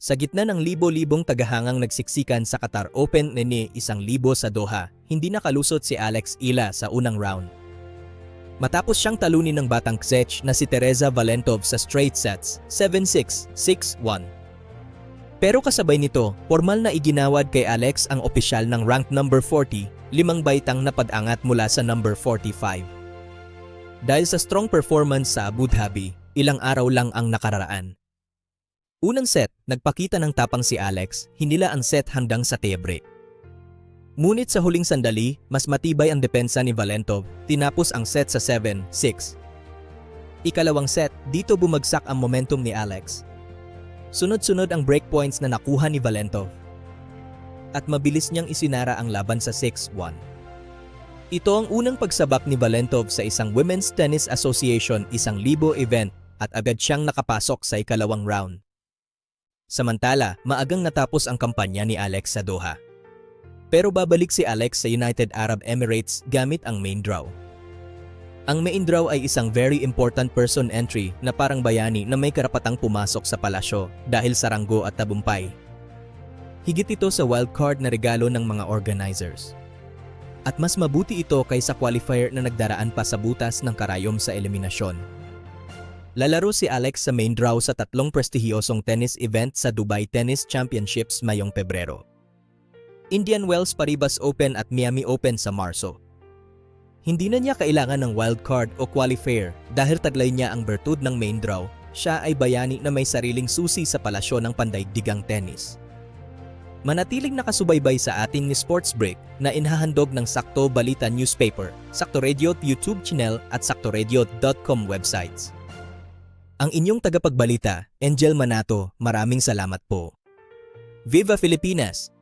Sa gitna ng libo-libong tagahangang nagsiksikan sa Qatar Open ni 1,000 sa Doha, hindi nakalusot si Alex Ila sa unang round. Matapos siyang talunin ng batang Czech na si Teresa Valentov sa straight sets, 7-6, 6-1. Pero kasabay nito, formal na iginawad kay Alex ang opisyal ng rank number 40, 5 baitang napad-angat mula sa number 45. Dahil sa strong performance sa Abu Dhabi, ilang araw lang ang nakararaan. Unang set, nagpakita ng tapang si Alex, hinila ang set hanggang sa tiebre. Ngunit sa huling sandali, mas matibay ang depensa ni Valentov, tinapos ang set sa 7-6. Ikalawang set, dito bumagsak ang momentum ni Alex. Sunod-sunod ang breakpoints na nakuha ni Valentov. At mabilis niyang isinara ang laban sa 6-1. Ito ang unang pagsabak ni Valentov sa isang Women's Tennis Association 1,000 event at agad siyang nakapasok sa ikalawang round. Samantala, maagang natapos ang kampanya ni Alex sa Doha. Pero babalik si Alex sa United Arab Emirates gamit ang main draw. Ang main draw ay isang very important person entry na parang bayani na may karapatang pumasok sa palasyo dahil sa ranggo at tabumpay. Higit ito sa wildcard na regalo ng mga organizers. At mas mabuti ito kaysa qualifier na nagdaraan pa sa butas ng karayom sa eliminasyon. Lalaro si Alex sa main draw sa 3 prestihiyosong tennis event sa Dubai Tennis Championships ngayong Pebrero. Indian Wells Paribas Open at Miami Open sa Marso. Hindi na niya kailangan ng wildcard o qualifier dahil taglay niya ang bertud ng main draw. Siya ay bayani na may sariling susi sa palasyo ng pandaigdigang tennis. Manatiling nakasubaybay sa ating sports break na inhahandog ng Sakto Balita Newspaper, Sakto Radio YouTube channel at saktoradio.com websites. Ang inyong tagapagbalita, Angel Manato, maraming salamat po. Viva Filipinas!